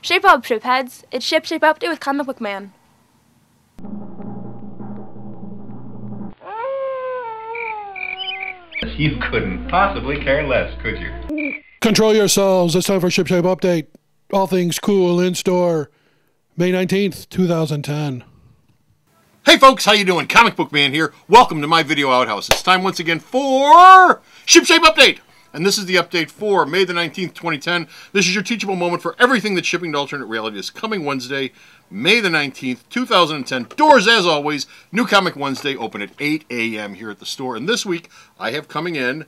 Shape up, shipheads. It's Shape Update with Comic Book Man. You couldn't possibly care less, could you? Control yourselves. It's time for SHIPSHAPE Update. All things cool in store. May 19th, 2010. Hey folks, how you doing? Comic Book Man here. Welcome to my video outhouse. It's time once again for SHIPSHAPE Update. And this is the update for May the 19th, 2010. This is your teachable moment for everything that's shipping to alternate reality this coming Wednesday, May the 19th, 2010. Doors, as always, New Comic Wednesday, open at 8 a.m. here at the store. And this week, I have coming in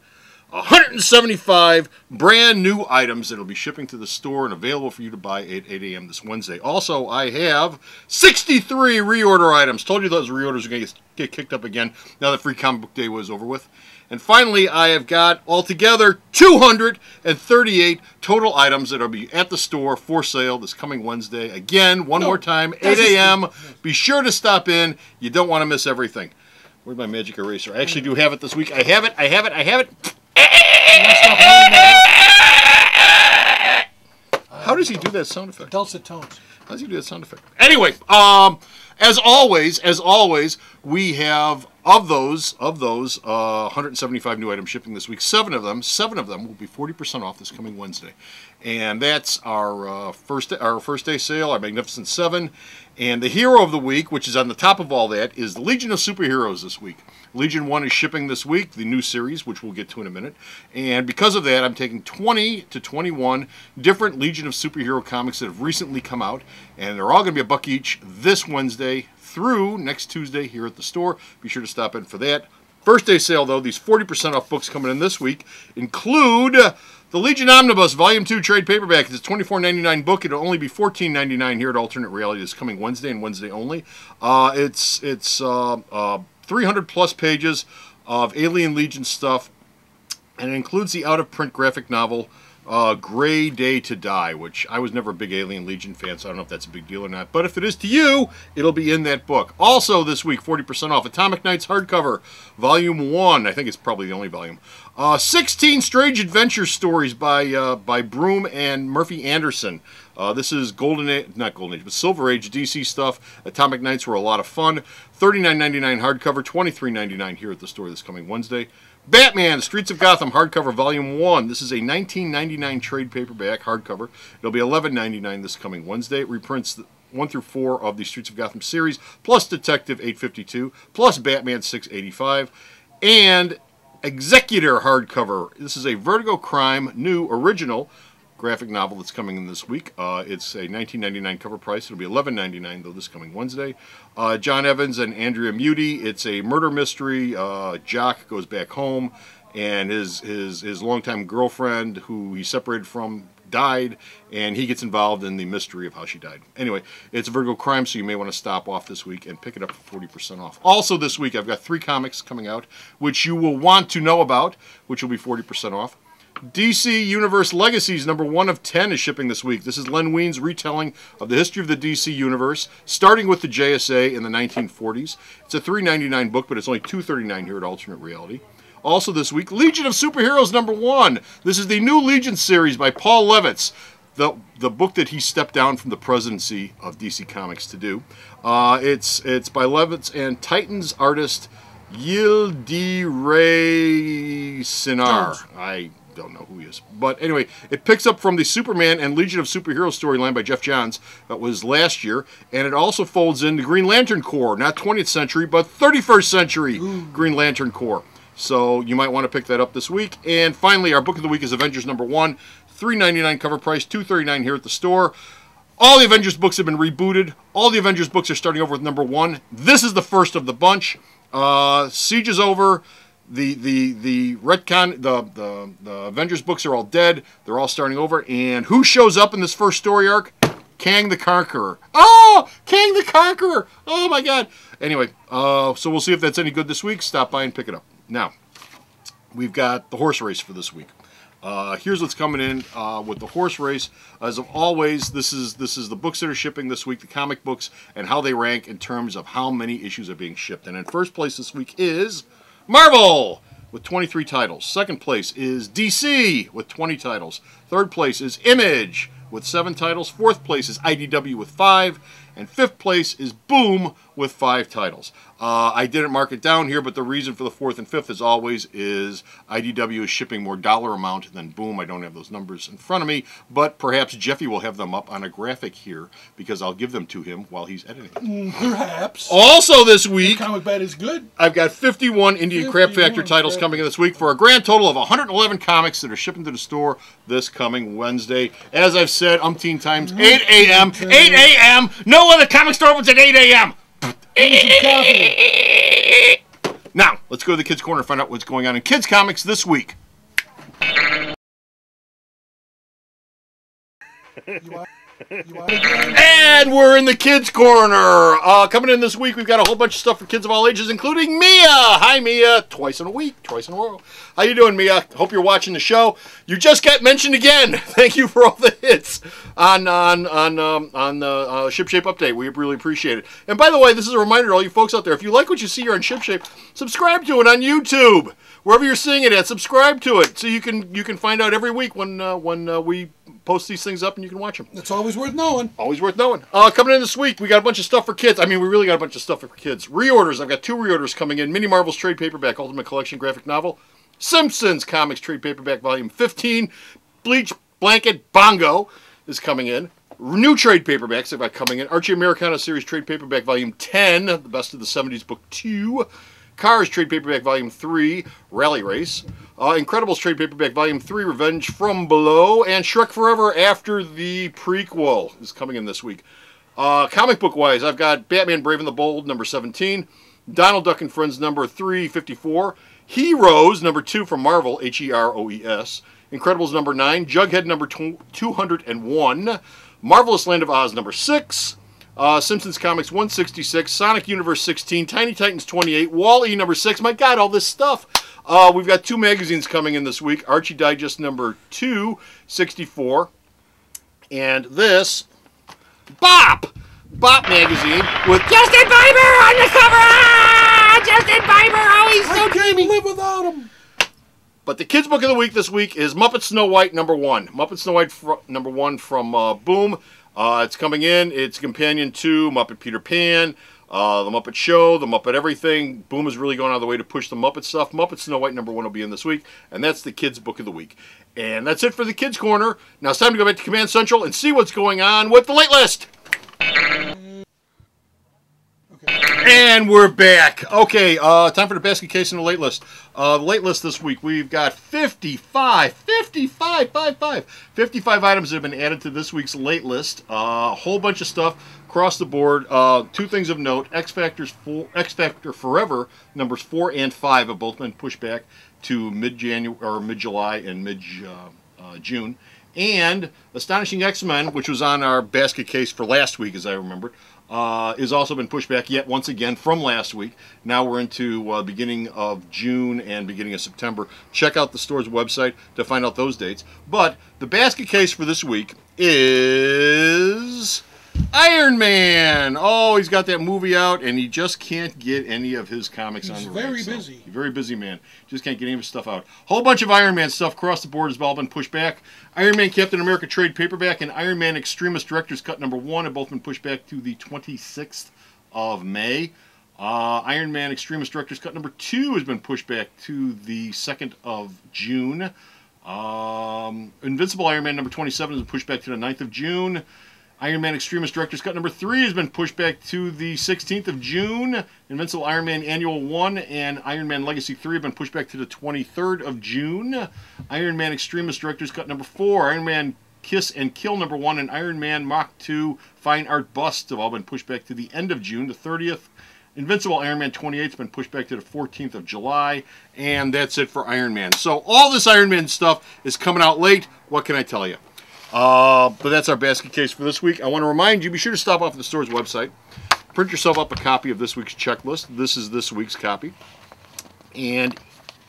175 brand new items that will be shipping to the store and available for you to buy at 8 a.m. this Wednesday. Also, I have 63 reorder items. Told you those reorders are going to get kicked up again now that Free Comic Book Day was over with. And finally, I have got altogether 238 total items that will be at the store for sale this coming Wednesday. Again, one more time, 8 a.m. Be sure to stop in. You don't want to miss everything. Where's my magic eraser? I actually do have it this week. I have it. How does he do that sound effect? Dulcet tones. How does he do that sound effect? Anyway, as always, we have of those 175 new items shipping this week. Seven of them will be 40% off this coming Wednesday, and that's our first day sale, our Magnificent Seven. And the hero of the week, which is on the top of all that, is the Legion of Superheroes this week. Legion 1 is shipping this week, the new series, which we'll get to in a minute. And because of that, I'm taking 20 to 21 different Legion of Superhero comics that have recently come out. And they're all going to be $1 each this Wednesday through next Tuesday here at the store. Be sure to stop in for that. First day sale, though, these 40% off books coming in this week include the Legion Omnibus Volume 2 trade paperback. It's a $24.99 book. It'll only be $14.99 here at Alternate Reality this coming Wednesday and Wednesday only. It's 300 plus pages of Alien Legion stuff, and it includes the out-of-print graphic novel Gray Day to Die, which I was never a big Alien Legion fan, so I don't know if that's a big deal or not. But if it is to you, it'll be in that book. Also this week, 40% off Atomic Knights hardcover, Volume 1. I think it's probably the only volume. 16 Strange Adventure stories by Broom and Murphy Anderson. This is not Golden Age, but Silver Age DC stuff. Atomic Knights were a lot of fun. $39.99 hardcover, $23.99 here at the store this coming Wednesday. Batman, Streets of Gotham hardcover, Volume 1. This is a $19.99 trade paperback hardcover. It'll be $11.99 this coming Wednesday. It reprints 1 through 4 of the Streets of Gotham series, plus Detective 852, plus Batman 685, and Executor hardcover. This is a Vertigo Crime new original graphic novel that's coming in this week. It's a $19.99 cover price. It'll be $11.99 though this coming Wednesday. John Evans and Andrea Muti. It's a murder mystery. Jock goes back home, and his longtime girlfriend, who he separated from, died, and he gets involved in the mystery of how she died. Anyway, it's a Vertigo Crime, so you may want to stop off this week and pick it up for 40% off. Also this week, I've got 3 comics coming out, which you will want to know about, which will be 40% off. DC Universe Legacies number 1 of 10 is shipping this week. This is Len Wein's retelling of the history of the DC Universe, starting with the JSA in the 1940s. It's a $3.99 book, but it's only $2.39 here at Alternate Reality. Also this week, Legion of Superheroes number 1. This is the new Legion series by Paul Levitz, the book that he stepped down from the presidency of DC Comics to do. It's by Levitz and Titans artist Yildiray Sinar. I don't know who he is. But anyway, it picks up from the Superman and Legion of Superheroes storyline by Jeff Johns that was last year, and it also folds in the Green Lantern Corps, not 20th century, but 31st century Green Lantern Corps. So you might want to pick that up this week. And finally, our book of the week is Avengers number 1, $3.99 cover price, $2.39 here at the store. All the Avengers books have been rebooted. All the Avengers books are starting over with number 1. This is the first of the bunch. Siege is over. The retcon, the Avengers books are all dead. They're all starting over. And who shows up in this first story arc? Kang the Conqueror. Oh, Kang the Conqueror. Oh my God. Anyway, so we'll see if that's any good this week. Stop by and pick it up. Now, we've got the horse race for this week. Here's what's coming in with the horse race. As of always, this is the books that are shipping this week, the comic books, and how they rank in terms of how many issues are being shipped. And in first place this week is Marvel with 23 titles. Second place is DC with 20 titles. Third place is Image with 7 titles. 4th place is IDW with 5. And 5th place is Boom with 5 titles. I didn't mark it down here, but the reason for the 4th and 5th, as always, is IDW is shipping more dollar amount than Boom. I don't have those numbers in front of me, but perhaps Jeffy will have them up on a graphic here, because I'll give them to him while he's editing. Perhaps. Also this week, Comic Bat is good. I've got 51 Indian Crap Factor titles coming in this week for a grand total of 111 comics that are shipping to the store this coming Wednesday. As I've said umpteen times, 8 a.m. 8 a.m. No other comic store opens at 8 a.m. Now, let's go to the Kids Corner and find out what's going on in kids comics this week. And we're in the Kids Corner. Coming in this week, we've got a whole bunch of stuff for kids of all ages, including Mia. Hi, Mia. Twice in a week, twice in a row. How you doing, Mia? Hope you're watching the show. You just got mentioned again. Thank you for all the hits on the SHIPSHAPE update. We really appreciate it. And by the way, this is a reminder to all you folks out there. If you like what you see here on SHIPSHAPE, subscribe to it on YouTube. Wherever you're seeing it at, subscribe to it so you can find out every week when we post these things up and you can watch them. It's always worth knowing. Always worth knowing. Coming in this week, we got a bunch of stuff for kids. I mean, we really got a bunch of stuff for kids. Reorders. I've got 2 reorders coming in. Mini Marvel's trade paperback Ultimate Collection graphic novel. Simpsons Comics trade paperback volume 15. Bleach Blanket Bongo is coming in. New trade paperbacks I've got coming in. Archie Americana series trade paperback volume 10. The Best of the 70s book 2. Cars trade paperback volume 3, Rally Race. Incredibles trade paperback volume 3, Revenge from Below. And Shrek Forever After the Prequel is coming in this week. Comic book wise, I've got Batman Brave and the Bold number 17, Donald Duck and Friends number 354, Heroes number 2 from Marvel, Heroes, Incredibles number 9, Jughead number 201, Marvelous Land of Oz number 6, Simpsons Comics 166, Sonic Universe 16, Tiny Titans 28, Wall-E number 6. My God, all this stuff. We've got 2 magazines coming in this week. Archie Digest number 264. And this, Bop magazine with Justin Bieber on the cover. Justin Bieber, oh, he's so dreamy. Live without him. But the kids' book of the week this week is Muppet Snow White number 1. Muppet Snow White number 1 from Boom. It's coming in. It's companion to Muppet Peter Pan, the Muppet Show, the Muppet Everything. Boom is really going out of the way to push the Muppet stuff. Muppet Snow White number 1 will be in this week, and that's the kids' book of the week. And that's it for the Kids Corner. Now it's time to go back to Command Central and see what's going on with the late list. And we're back. Okay, time for the basket case and the late list. The late list this week, we've got 55 items that have been added to this week's late list. A whole bunch of stuff across the board. 2 things of note. X Factor Forever numbers 4 and 5 have both been pushed back to mid-January or mid-July and mid-June. And Astonishing X-Men, which was on our basket case for last week, as I remember, has also been pushed back yet once again from last week. Now we're into beginning of June and beginning of September. Check out the store's website to find out those dates. But the basket case for this week is Iron Man. Oh, he's got that movie out, and he just can't get any of his comics on the He's very busy. He's a very busy man. Just can't get any of his stuff out. Whole bunch of Iron Man stuff across the board has all been pushed back. Iron Man Captain America trade paperback and Iron Man Extremist Director's Cut number 1 have both been pushed back to the 26th of May. Iron Man Extremist Director's Cut number 2 has been pushed back to the 2nd of June. Invincible Iron Man number 27 has been pushed back to the 9th of June. Iron Man Extremist Director's Cut number 3 has been pushed back to the 16th of June. Invincible Iron Man Annual 1 and Iron Man Legacy 3 have been pushed back to the 23rd of June. Iron Man Extremist Director's Cut number 4, Iron Man Kiss and Kill number 1, and Iron Man Mach 2 Fine Art Bust have all been pushed back to the end of June, the 30th. Invincible Iron Man 28 has been pushed back to the 14th of July. And that's it for Iron Man. So all this Iron Man stuff is coming out late. What can I tell you? But that's our basket case for this week. I want to remind you, be sure to stop off at the store's website. Print yourself up a copy of this week's checklist. This is this week's copy. And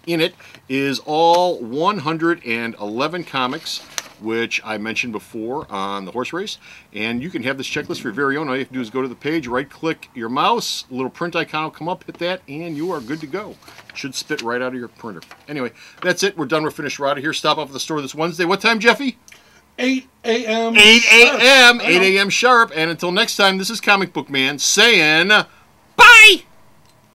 in it is all 111 comics, which I mentioned before on the horse race. And you can have this checklist for your very own. All you have to do is go to the page, right-click your mouse, a little print icon will come up, hit that, and you are good to go. It should spit right out of your printer. Anyway, that's it. We're done. We're finished. We're out of here. Stop off at the store this Wednesday. What time, Jeffy? 8 a.m. 8 a.m. sharp. I know. 8 a.m. sharp. And until next time, this is Comic Book Man saying...